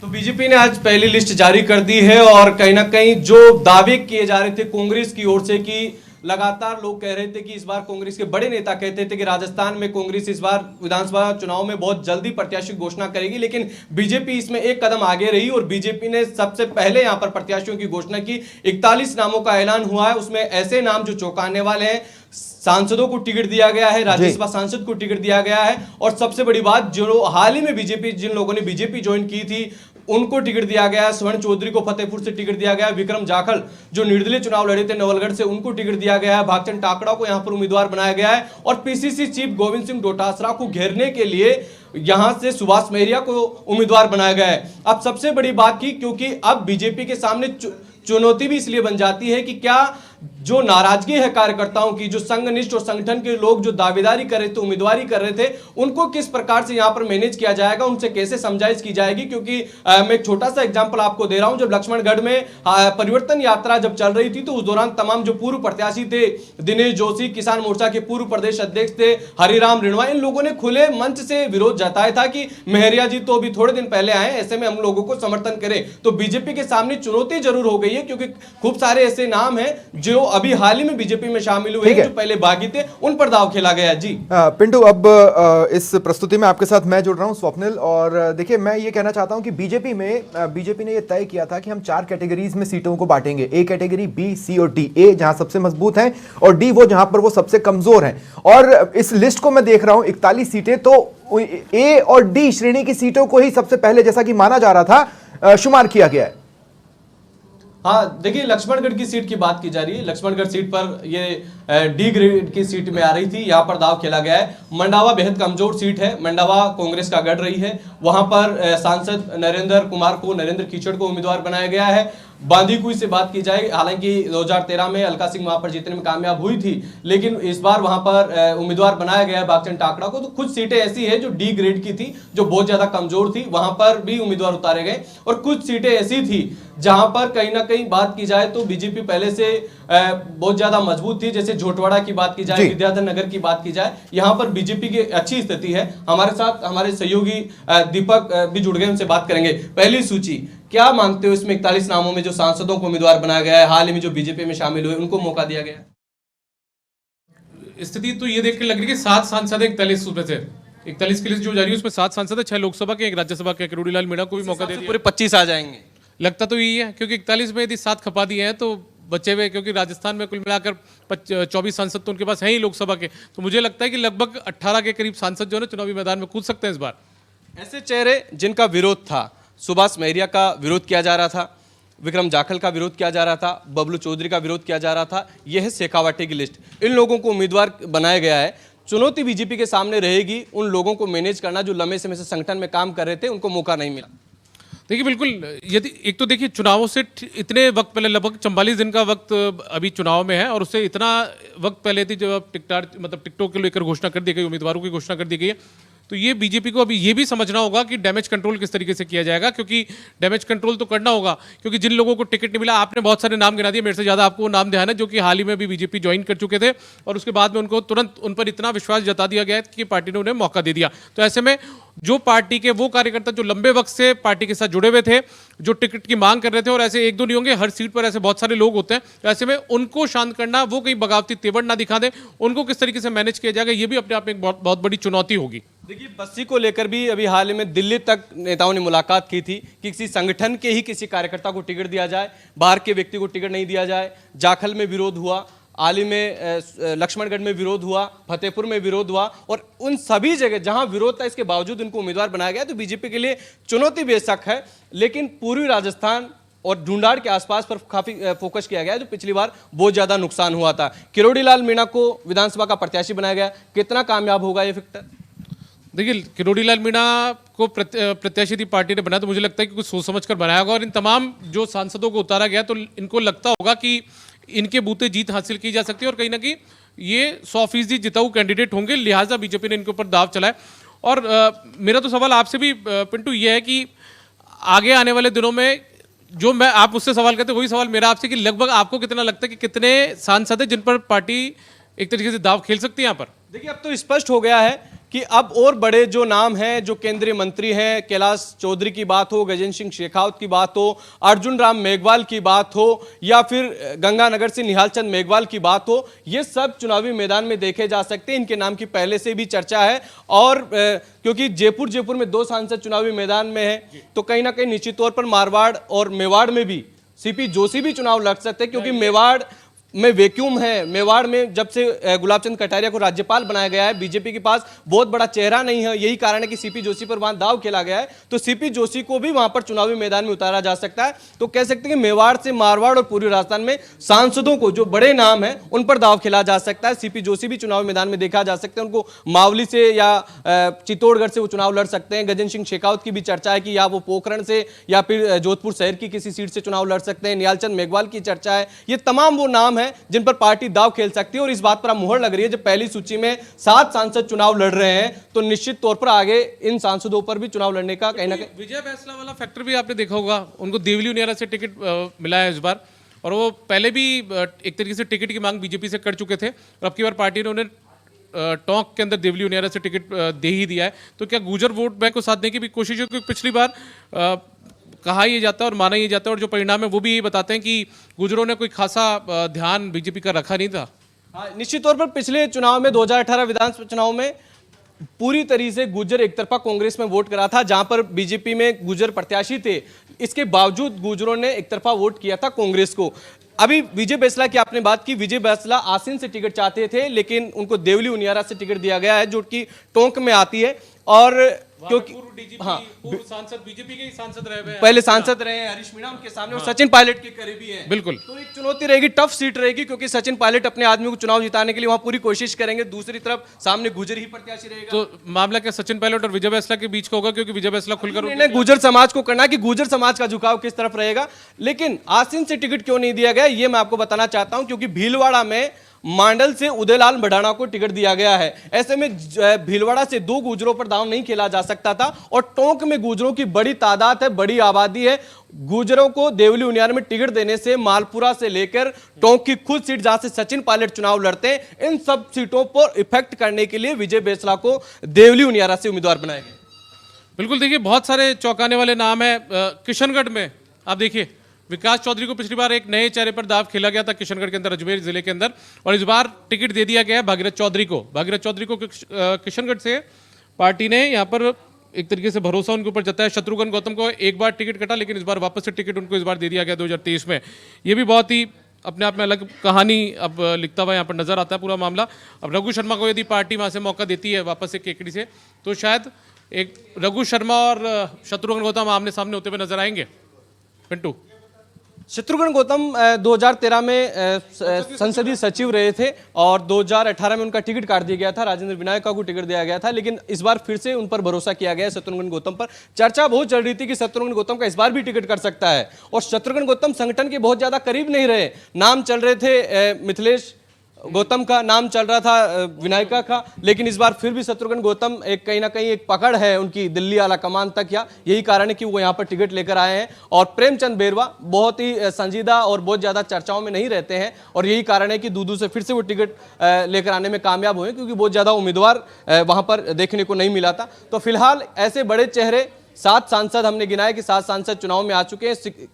तो बीजेपी ने आज पहली लिस्ट जारी कर दी है और कहीं ना कहीं जो दावे किए जा रहे थे कांग्रेस की ओर से कि लगातार लोग कह रहे थे कि इस बार कांग्रेस के बड़े नेता कहते थे कि राजस्थान में कांग्रेस इस बार विधानसभा चुनाव में बहुत जल्दी प्रत्याशी घोषणा करेगी, लेकिन बीजेपी इसमें एक कदम आगे रही और बीजेपी ने सबसे पहले यहां पर प्रत्याशियों की घोषणा की। 41 नामों का ऐलान हुआ है, उसमें ऐसे नाम जो चौंकाने वाले हैं। सांसदों को टिकट दिया गया है, राज्यसभा सांसद को टिकट दिया गया है और सबसे बड़ी बात जो हाल ही में बीजेपी जिन लोगों ने बीजेपी ज्वाइन की थी उनको टिकट दिया गया है। स्वर्ण चौधरी को फतेहपुर से टिकट दिया गया है। विक्रम जाखल जो निर्दलीय चुनाव लड़े थे नवलगढ़ से, उनको टिकट दिया गया है। भागचंद टाकड़ा को यहां पर उम्मीदवार बनाया गया है और पीसीसी चीफ गोविंद सिंह डोटासरा को घेरने के लिए यहां से सुभाष महरिया को उम्मीदवार बनाया गया है। अब सबसे बड़ी बात की, क्योंकि अब बीजेपी के सामने चुनौती भी इसलिए बन जाती है कि क्या जो नाराजगी है कार्यकर्ताओं की, जो संघनिष्ठ और संगठन के लोग जो दावेदारी कर रहे थे, उम्मीदवारी कर रहे थे, उनको किस प्रकार से यहां पर मैनेज किया जाएगा, उनसे कैसे समझाइश की जाएगी। क्योंकि मैं एक छोटा सा एग्जांपल आपको दे रहा हूं, जब लक्ष्मणगढ़ में परिवर्तन यात्रा जब चल रही थी तो उस दौरान तमाम जो पूर्व प्रत्याशी थे, दिनेश जोशी किसान मोर्चा के पूर्व प्रदेश अध्यक्ष थे, हरिराम रिणवा, इन लोगों ने खुले मंच से विरोध जताया था कि महरिया जी तो अभी थोड़े दिन पहले आए, ऐसे में हम लोगों को समर्थन करें। तो बीजेपी के सामने चुनौती जरूर हो गई है, क्योंकि खूब सारे ऐसे नाम हैं जो अभी हाल ही में बीजेपी में शामिल हुए हैं, जो पहले बागी थे, उन पर दांव खेला गया। जी पिंटू, अब इस प्रस्तुति में आपके साथ मैं जुड़ रहा हूं स्वप्निल, और देखिए मैं ये कहना चाहता हूं कि बीजेपी ने ये तय किया था कि हम 4 कैटेगरीज में सीटों को बांटेंगे। ए कैटेगरी, बी, सी और डी। ए जहां सबसे मजबूत हैं और डी वो जहां पर वो सबसे कमजोर हैं। और इस लिस्ट को मैं देख रहा हूं 41 सीटें, तो ए और डी श्रेणी की सीटों को ही सबसे पहले, जैसा कि माना जा रहा था, शुमार किया गया है। हाँ देखिए, लक्ष्मणगढ़ की सीट की बात की जा रही है। लक्ष्मणगढ़ सीट पर ये डी ग्रेड की सीट में आ रही थी, यहाँ पर दाव खेला गया है। मंडावा बेहद कमजोर सीट है, मंडावा कांग्रेस का गढ़ रही है। वहां पर सांसद नरेंद्र कुमार को, नरेंद्र कीचड़ को उम्मीदवार बनाया गया है। बांदीकुई से बात की जाए, हालांकि 2013 में अलका सिंह वहां पर जीतने में कामयाब हुई थी, लेकिन इस बार वहां पर उम्मीदवार बनाया गया है भागचंद टाकड़ा को। तो कुछ सीटें ऐसी है जो डी ग्रेड की थी, जो बहुत ज्यादा कमजोर थी, वहां पर भी उम्मीदवार उतारे गए। और कुछ सीटें ऐसी थी जहां पर कहीं ना कहीं बात की जाए तो बीजेपी पहले से बहुत ज्यादा मजबूत थी। जैसे झोटवाड़ा की बात की जाए, विद्याधर नगर की बात की जाए, यहां पर बीजेपी की अच्छी स्थिति है। हमारे साथ हमारे सहयोगी दीपक भी जुड़ गए, उनसे बात करेंगे। पहली सूची क्या मानते हो, इसमें 41 नामों में जो सांसदों को उम्मीदवार बनाया गया है, हाल ही में जो बीजेपी में शामिल हुए, उनको मौका दिया गया है? स्थिति तो ये देख के लग रही है कि 7 सांसद है 41 में से। 41 की लिस्ट जो जारी है उसमें 7 सांसद है, 6 लोकसभा के, 1 राज्यसभा के। किरोड़ीलाल मीणा को भी मौका दे दिया। पूरे 25 आ जाएंगे लगता तो यही है, क्योंकि 41 में यदि 7 खपा दिए हैं तो बचे हुए, क्योंकि राजस्थान में कुल मिलाकर 24 सांसद तो उनके पास हैं ही लोकसभा के। तो मुझे लगता है कि लगभग 18 के करीब सांसद जो है चुनावी मैदान में कूद सकते हैं इस बार। ऐसे चेहरे जिनका विरोध था, सुभाष महरिया का विरोध किया जा रहा था, विक्रम जाखल का विरोध किया जा रहा था, बबलू चौधरी का विरोध किया जा रहा था, यह है शेखावाटी की लिस्ट। इन लोगों को उम्मीदवार बनाया गया है। चुनौती बीजेपी के सामने रहेगी उन लोगों को मैनेज करना जो लंबे समय से संगठन में काम कर रहे थे, उनको मौका नहीं मिला। देखिए बिल्कुल, यदि एक तो देखिए चुनावों से इतने वक्त पहले, लगभग 44 दिन का वक्त अभी चुनाव में है, और उससे इतना वक्त पहले थी जब टिकटों के लेकर घोषणा कर दी गई, उम्मीदवारों की घोषणा कर दी गई है। तो ये बीजेपी को अभी ये भी समझना होगा कि डैमेज कंट्रोल किस तरीके से किया जाएगा, क्योंकि डैमेज कंट्रोल तो करना होगा। क्योंकि जिन लोगों को टिकट नहीं मिला, आपने बहुत सारे नाम गिना दिए, मेरे से ज़्यादा आपको वो नाम ध्यान है, जो कि हाल ही में भी बीजेपी ज्वाइन कर चुके थे और उसके बाद में उनको तुरंत उन पर इतना विश्वास जता दिया गया है कि पार्टी ने उन्हें मौका दे दिया। तो ऐसे में जो पार्टी के वो कार्यकर्ता जो लंबे वक्त से पार्टी के साथ जुड़े हुए थे, जो टिकट की मांग कर रहे थे, और ऐसे 1-2 नहीं होंगे, हर सीट पर ऐसे बहुत सारे लोग होते हैं, तो ऐसे में उनको शांत करना, वो कहीं बगावती तेवर ना दिखा दे, उनको किस तरीके से मैनेज किया जाएगा, ये भी अपने आप में एक बहुत बड़ी चुनौती होगी। देखिए, बस्सी को लेकर भी अभी हाल ही में दिल्ली तक नेताओं ने मुलाकात की थी कि किसी संगठन के ही किसी कार्यकर्ता को टिकट दिया जाए, बाहर के व्यक्ति को टिकट नहीं दिया जाए। जाखल में विरोध हुआ, हाल ही में लक्ष्मणगढ़ में विरोध हुआ, फतेहपुर में विरोध हुआ, और उन सभी जगह जहां विरोध था, इसके बावजूद उनको उम्मीदवार बनाया गया। तो बीजेपी के लिए चुनौती बेशक है, लेकिन पूर्वी राजस्थान और ढूंढाड़ के आसपास पर काफी फोकस किया गया, जो पिछली बार बहुत ज्यादा नुकसान हुआ था। किरोड़ीलाल मीणा को विधानसभा का प्रत्याशी बनाया गया, कितना कामयाब होगा ये फिक्टर? देखिए, किरोड़ीलाल मीणा को प्रत्याशी थी पार्टी ने बनाया, तो मुझे लगता है कि कुछ सोच समझ कर बनाया होगा। और इन तमाम जो सांसदों को उतारा गया, तो इनको लगता होगा कि इनके बूते जीत हासिल की जा सकती है, और कहीं ना कहीं ये 100% जिताऊ कैंडिडेट होंगे, लिहाजा बीजेपी ने इनके ऊपर दाव चलाया। और मेरा तो सवाल आपसे भी पिंटू ये है कि आगे आने वाले दिनों में जो मैं आप मुझसे सवाल करते, वही सवाल मेरा आपसे कि लगभग आपको कितना लगता है कि कितने सांसद हैं जिन पर पार्टी एक तरीके से दाव खेल सकती है यहाँ पर? देखिए, अब तो स्पष्ट हो गया है कि अब और बड़े जो नाम हैं, जो केंद्रीय मंत्री हैं, कैलाश चौधरी की बात हो, गजेंद्र सिंह शेखावत की बात हो, अर्जुन राम मेघवाल की बात हो, या फिर गंगानगर से निहाल चंद मेघवाल की बात हो, ये सब चुनावी मैदान में देखे जा सकते हैं। इनके नाम की पहले से भी चर्चा है, और क्योंकि जयपुर में 2 सांसद चुनावी मैदान में हैं, तो कहीं ना कहीं निश्चित तौर पर मारवाड़ और मेवाड़ में भी सीपी जोशी भी चुनाव लड़ सकते हैं, क्योंकि मेवाड़ में वैक्यूम है। मेवाड़ में जब से गुलाब चंद कटारिया को राज्यपाल बनाया गया है, बीजेपी के पास बहुत बड़ा चेहरा नहीं है। यही कारण है कि सीपी जोशी पर वहां दाव खेला गया है, तो सीपी जोशी को भी वहां पर चुनावी मैदान में उतारा जा सकता है। तो कह सकते हैं कि मेवाड़ से मारवाड़ और पूर्वी राजस्थान में सांसदों को, जो बड़े नाम है, उन पर दाव खेला जा सकता है। सीपी जोशी भी चुनावी मैदान में देखा जा सकता है। उनको मावली से या चित्तौड़गढ़ से वो चुनाव लड़ सकते हैं। गजेंद्र सिंह शेखावत की भी चर्चा है कि या वो पोखरण से या फिर जोधपुर शहर की किसी सीट से चुनाव लड़ सकते हैं। निहाल चंद मेघवाल की चर्चा है। ये तमाम वो नाम है जिन पर पार्टी दाव खेल सकती है, और इस बात पर मुहर लग रही है जब पहली सूची में 7 सांसद चुनाव लड़ रहे हैं, तो निश्चित तौर पर आगे इन सांसदों पर भी चुनाव लड़ने का कहीं ना कहीं विजय बैसला वाला फैक्टर भी आपने देखा होगा। उनको देवली उनियारा से टिकट मिला है इस बार, और वो पहले भी एक तरीके से टिकट की मांग बीजेपी से कर चुके थे, और अब की बार पार्टी ने उन्हें टोंक के अंदर देवली उनियारा से टिकट दे ही दिया है। तो क्या गुर्जर वोट बैंक को साथ देने की भी कोशिश है? क्योंकि पिछली बार कहा यह जाता है और माना यह जाता है, और जो परिणाम है वो भी यही बताते हैं कि गुर्जरों ने कोई खासा ध्यान बीजेपी का रखा नहीं था। हाँ, निश्चित तौर पर पिछले चुनाव में 2018 विधानसभा चुनाव में पूरी तरीके से गुर्जर एक तरफा कांग्रेस में वोट करा था, जहां पर बीजेपी में गुर्जर प्रत्याशी थे। इसके बावजूद गुर्जरों ने एक तरफा वोट किया था कांग्रेस को। अभी विजय बैसला की आपने बात की, विजय बैसला आसीन से टिकट चाहते थे, लेकिन उनको देवली उनियारा से टिकट दिया गया है, जो कि टोंक में आती है। और क्योंकि हाँ, सांसद बीजेपी के ही सांसद रहे हैं, पहले सांसद रहे हैं हरीश मीणा उनके सामने, और सचिन पायलट के करीबी हैं। बिल्कुल, तो एक चुनौती रहेगी, टफ सीट रहेगी, क्योंकि सचिन पायलट अपने आदमी को चुनाव जिताने के लिए वहां पूरी कोशिश करेंगे। दूसरी तरफ सामने गुर्जर ही प्रत्याशी रहेगा। तो मामला क्या सचिन पायलट और विजय बैसला के बीच का होगा? क्योंकि विजय बैसला खुलकर निर्णय गुर्जर समाज को करना कि गुर्जर समाज का झुकाव किस तरफ रहेगा। लेकिन आसीन से टिकट क्यों नहीं दिया गया, ये मैं आपको बताना चाहता हूं, क्योंकि भीलवाड़ा में मांडल से उदयलाल भडाना को टिकट दिया गया है। ऐसे में भीलवाड़ा से 2 गुर्जरों पर दांव नहीं खेला जा सकता था, और टोंक में गुर्जरों की बड़ी तादाद है, बड़ी आबादी है। गुर्जरों को देवली उनियारा में टिकट देने से मालपुरा से लेकर टोंक की खुद सीट जहां से सचिन पायलट चुनाव लड़ते हैं, इन सब सीटों पर इफेक्ट करने के लिए विजय बैसला को देवली उनियारा से उम्मीदवार बनाया गया। बिल्कुल, देखिए बहुत सारे चौंकाने वाले नाम है। किशनगढ़ में आप देखिए, विकास चौधरी को पिछली बार एक नए चेहरे पर दाव खेला गया था किशनगढ़ के अंदर, अजमेर जिले के अंदर, और इस बार टिकट दे दिया गया है भागीरथ चौधरी को। भागीरथ चौधरी को किशनगढ़ से पार्टी ने यहाँ पर एक तरीके से भरोसा उनके ऊपर जताया। शत्रुघ्न गौतम को एक बार टिकट कटा, लेकिन इस बार वापस से टिकट उनको इस बार दे दिया गया 2023 में। ये भी बहुत ही अपने आप में अलग कहानी अब लिखता हुआ यहाँ पर नजर आता है पूरा मामला। अब रघु शर्मा को यदि पार्टी वहाँ से मौका देती है वापस से केकड़ी से, तो शायद एक रघु शर्मा और शत्रुघ्न गौतम आमने सामने होते हुए नजर आएंगे। पिंटू, शत्रुघ्न गौतम 2013 में संसदीय सचिव रहे थे, और 2018 में उनका टिकट काट दिया गया था, राजेंद्र विनायका को टिकट दिया गया था। लेकिन इस बार फिर से उन पर भरोसा किया गया है शत्रुघ्न गौतम पर। चर्चा बहुत चल रही थी कि शत्रुघ्न गौतम का इस बार भी टिकट कट सकता है, और शत्रुघ्न गौतम संगठन के बहुत ज्यादा करीब नहीं रहे। नाम चल रहे थे मिथिलेश गौतम का, नाम चल रहा था विनायका का, लेकिन इस बार फिर भी शत्रुघ्न गौतम एक कहीं ना कहीं एक पकड़ है उनकी दिल्ली आला कमान तक, या यही कारण है कि वो यहाँ पर टिकट लेकर आए हैं। और प्रेमचंद बेरवा बहुत ही संजीदा और बहुत ज्यादा चर्चाओं में नहीं रहते हैं, और यही कारण है कि दूदू से फिर से वो टिकट लेकर आने में कामयाब हुए, क्योंकि बहुत ज्यादा उम्मीदवार वहां पर देखने को नहीं मिला था। तो फिलहाल ऐसे बड़े चेहरे, 7 सांसद हमने गिनाए कि 7 सांसद चुनाव में आ चुके हैं।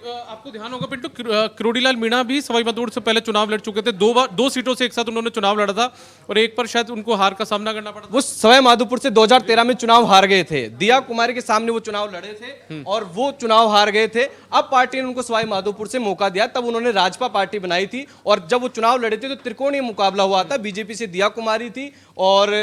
आपको ध्यान होगा पिंटू, किरोड़ीलाल मीणा भी सवाई माधोपुर से पहले चुनाव लड़ चुके थे। 2 सीटों से एक साथ उन्होंने चुनाव लड़ा था, और एक पर शायद उनको हार का सामना करना पड़ा था। वो सवाई माधोपुर से 2013 में चुनाव हार गए थे, दिया कुमारी के सामने वो चुनाव लड़े थे, और वो चुनाव हार गए थे। अब पार्टी ने उनको सवाई माधोपुर से मौका दिया, तब उन्होंने राजपा पार्टी बनाई थी, और जब वो चुनाव लड़े थे तो त्रिकोणीय मुकाबला हुआ था। बीजेपी से दिया कुमारी थी और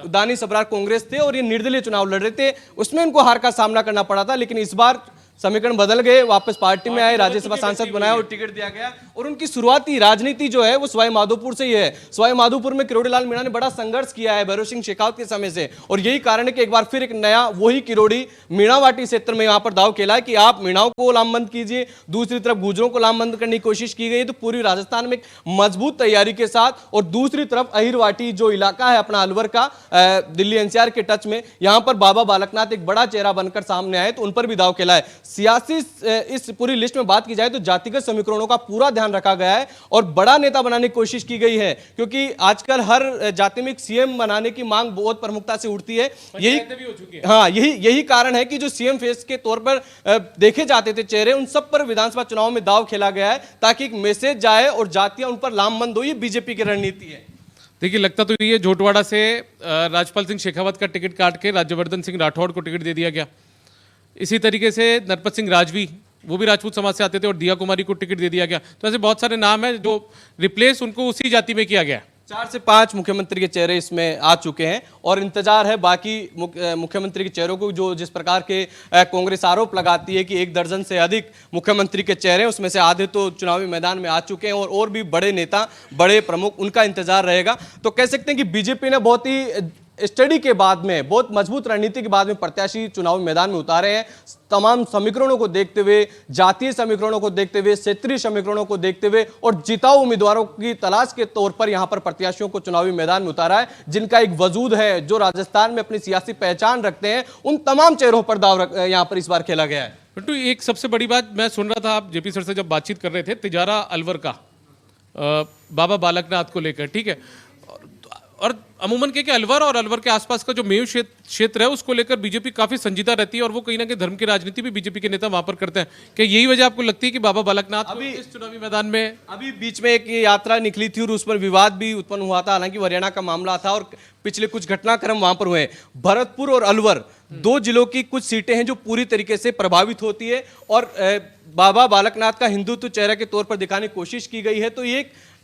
दानिश अबरार कांग्रेस थे, और ये निर्दलीय चुनाव लड़ रहे थे। उसमें उनको हार का सामना करना पड़ा था, लेकिन इस बार समीकरण बदल गए, वापस पार्टी में आए, राज्यसभा सांसद बनाया और टिकट दिया गया। और उनकी शुरुआती राजनीति जो है वो सवाई माधोपुर से ही है। सवाई माधोपुर में किरोड़ीलाल मीणा ने बड़ा संघर्ष किया है भैरव सिंह शेखावत के समय से, और यही कारण है कि एक बार फिर एक नया वही किरोड़ी मीणावाटी क्षेत्र में यहाँ पर दाव खेला है कि आप मीणाओं को लामबंद कीजिए, दूसरी तरफ गुर्जरों को लामबंद करने की कोशिश की गई। तो पूरी राजस्थान में एक मजबूत तैयारी के साथ, और दूसरी तरफ अहिरवाटी जो इलाका है अपना अलवर का, दिल्ली एनसीआर के टच में, यहाँ पर बाबा बालकनाथ एक बड़ा चेहरा बनकर सामने आए, तो उन पर भी दाव खेला है। सियासी इस पूरी लिस्ट में बात की जाए तो जातिगत समीकरणों का पूरा ध्यान रखा गया है और बड़ा नेता बनाने की कोशिश की गई है, क्योंकि आजकल हर जाति में एक सीएम बनाने की मांग बहुत प्रमुखता से उठती है। भी हो चुकी है। हाँ, यही कारण है कि जो सीएम फेस के तौर पर देखे जाते थे चेहरे, उन सब पर विधानसभा चुनाव में दाव खेला गया है ताकि एक मैसेज जाए और जातियां उन पर लामबंद हो। ये बीजेपी की रणनीति है। देखिए, लगता तो ये झोटवाड़ा से राजपाल सिंह शेखावत का टिकट काट के राज्यवर्धन सिंह राठौड़ को टिकट दे दिया गया। इसी तरीके से नरपत सिंह राजवी, वो भी राजपूत समाज से आते थे, और दिया कुमारी को टिकट दे दिया गया। तो ऐसे बहुत सारे नाम हैं जो रिप्लेस उनको उसी जाति में किया गया। 4 से 5 मुख्यमंत्री के चेहरे इसमें आ चुके हैं और इंतजार है बाकी मुख्यमंत्री के चेहरों को, जो जिस प्रकार के कांग्रेस आरोप लगाती है कि 1 दर्जन से अधिक मुख्यमंत्री के चेहरे, उसमें से आधे तो चुनावी मैदान में आ चुके हैं और भी बड़े नेता, बड़े प्रमुख, उनका इंतजार रहेगा। तो कह सकते हैं कि बीजेपी ने बहुत ही स्टडी के बाद में, बहुत मजबूत रणनीति के बाद में प्रत्याशी चुनावी मैदान में उतारे हैं। तमाम समीकरणों को देखते हुए, जातीय समीकरणों को देखते हुए, क्षेत्रीय समीकरणों को देखते हुए और जिताऊ उम्मीदवारों की तलाश के तौर पर यहां पर प्रत्याशियों को चुनावी मैदान में उतारा है, जिनका एक वजूद है, जो राजस्थान में अपनी सियासी पहचान रखते हैं। उन तमाम चेहरों पर दाव यहां पर इस बार खेला गया है। बिट्टू, एक सबसे बड़ी बात मैं सुन रहा था, आप जेपी सर से जब बातचीत कर रहे थे तिजारा अलवर का, बाबा बालकनाथ को लेकर, ठीक है, और अमूमन के अलवर और अलवर के आसपास का जो मेव क्षेत्र है उसको लेकर बीजेपी काफी संजीदा रहती है और वो कहीं ना कहीं धर्म की राजनीति भी बीजेपी के नेता वहां पर करते हैं। क्या यही वजह आपको लगती है कि बाबा बालकनाथ अभी इस चुनावी मैदान में? अभी बीच में एक यात्रा निकली थी और उस पर विवाद भी उत्पन्न हुआ था, हालांकि हरियाणा का मामला था और पिछले कुछ घटनाक्रम वहां पर हुए। भरतपुर और अलवर 2 जिलों की कुछ सीटें हैं जो पूरी तरीके से प्रभावित होती है और बाबा बालकनाथ का हिंदुत्व चेहरे के तौर पर दिखाने की कोशिश की गई है। तो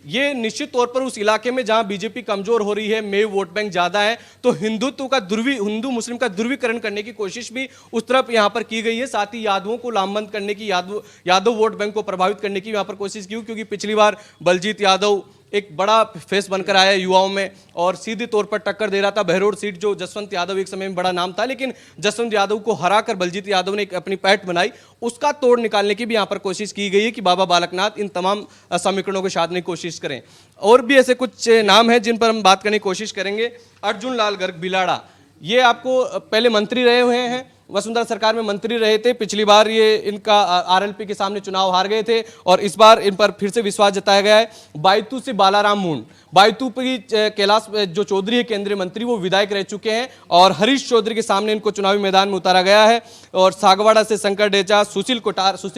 ये निश्चित तौर पर उस इलाके में जहां बीजेपी कमजोर हो रही है, मेव वोट बैंक ज्यादा है, तो हिंदुत्व का हिंदू मुस्लिम का ध्रुवीकरण करने की कोशिश भी उस तरफ यहां पर की गई है। साथ ही यादवों को लामबंद करने की, यादव वोट बैंक को प्रभावित करने की यहां पर कोशिश की, क्योंकि पिछली बार बलजीत यादव एक बड़ा फेस बनकर आया युवाओं में और सीधे तौर पर टक्कर दे रहा था। बहरोड सीट जो जसवंत यादव एक समय में बड़ा नाम था, लेकिन जसवंत यादव को हराकर बलजीत यादव ने एक अपनी पैठ बनाई, उसका तोड़ निकालने की भी यहां पर कोशिश की गई है कि बाबा बालकनाथ इन तमाम समीकरणों को साधने की कोशिश करें। और भी ऐसे कुछ नाम हैं जिन पर हम बात करने की कोशिश करेंगे। अर्जुन लाल गर्ग बिलाड़ा, ये आपको पहले मंत्री रहे हुए हैं, वसुंधरा सरकार में मंत्री रहे थे। पिछली बार ये इनका आरएलपी के सामने चुनाव हार गए थे और इस बार इन पर फिर से विश्वास जताया गया है। बायतू से बालाराम मुंड, बायतू की कैलाश जो चौधरी है केंद्रीय मंत्री, वो विधायक रह चुके हैं और हरीश चौधरी के सामने इनको चुनावी मैदान में उतारा गया है। और सागवाड़ा से शंकर डेचा, सुशील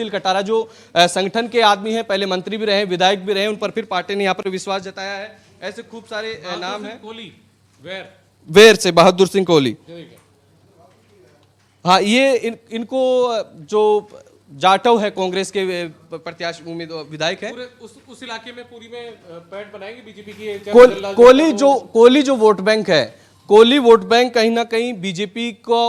कटारा जो संगठन के आदमी हैं, पहले मंत्री भी रहे, विधायक भी रहे, उन पर फिर पार्टी ने यहाँ पर विश्वास जताया है। ऐसे खूब सारे नाम है। वेर से बहादुर सिंह कोहली, हाँ, ये इनको जो जाटव है कांग्रेस के प्रत्याशी उम्मीदवार विधायक है, उस इलाके में पूरी में पैठ बनाएंगे बीजेपी की। कोहली जो वोट बैंक है, कोहली वोट बैंक कहीं ना कहीं बीजेपी को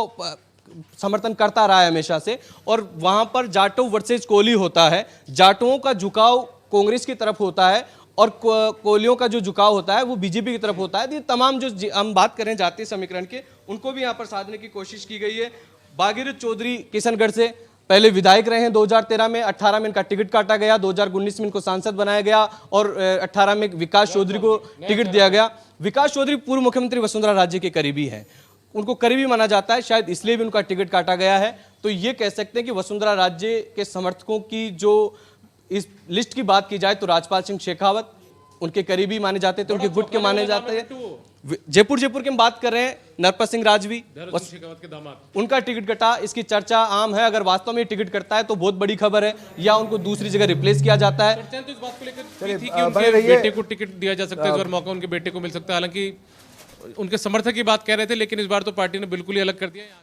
समर्थन करता रहा है हमेशा से और वहां पर जाटव वर्सेज कोहली होता है। जाटवों का झुकाव कांग्रेस की तरफ होता है और कोहलियों का जो झुकाव होता है वो बीजेपी की तरफ होता है। ये तमाम जो हम बात करें जातीय समीकरण के, उनको भी यहाँ पर साधने की कोशिश की गई है। भागीरथ चौधरी किशनगढ़ से पहले विधायक रहे हैं 2013 में, 18 में इनका टिकट काटा गया, 2019 में इनको सांसद बनाया गया और 18 में विकास चौधरी को टिकट दिया गया। विकास चौधरी पूर्व मुख्यमंत्री वसुंधरा राज्य के करीबी हैं, उनको करीबी माना जाता है, शायद इसलिए भी उनका टिकट काटा गया है। तो ये कह सकते हैं कि वसुंधरा राज्य के समर्थकों की जो इस लिस्ट की बात की जाए तो राजपाल सिंह शेखावत उनके करीबी माने जाते थे, उनके गुट के माने जाते हैं। जयपुर की हम बात कर रहे हैं, नरपत सिंह राजवी, शेखावत के दामाद, उनका टिकट कटा, इसकी चर्चा आम है। अगर वास्तव में टिकट कटता है तो बहुत बड़ी खबर है, या उनको दूसरी जगह रिप्लेस किया जाता है। तो इस बात को लेकर थी कि उनके बेटे को टिकट दिया जा सकता है, और मौका उनके बेटे को मिल सकता है। हालांकि उनके समर्थक की बात कह रहे थे, लेकिन इस बार तो पार्टी ने बिल्कुल ही अलग कर दिया।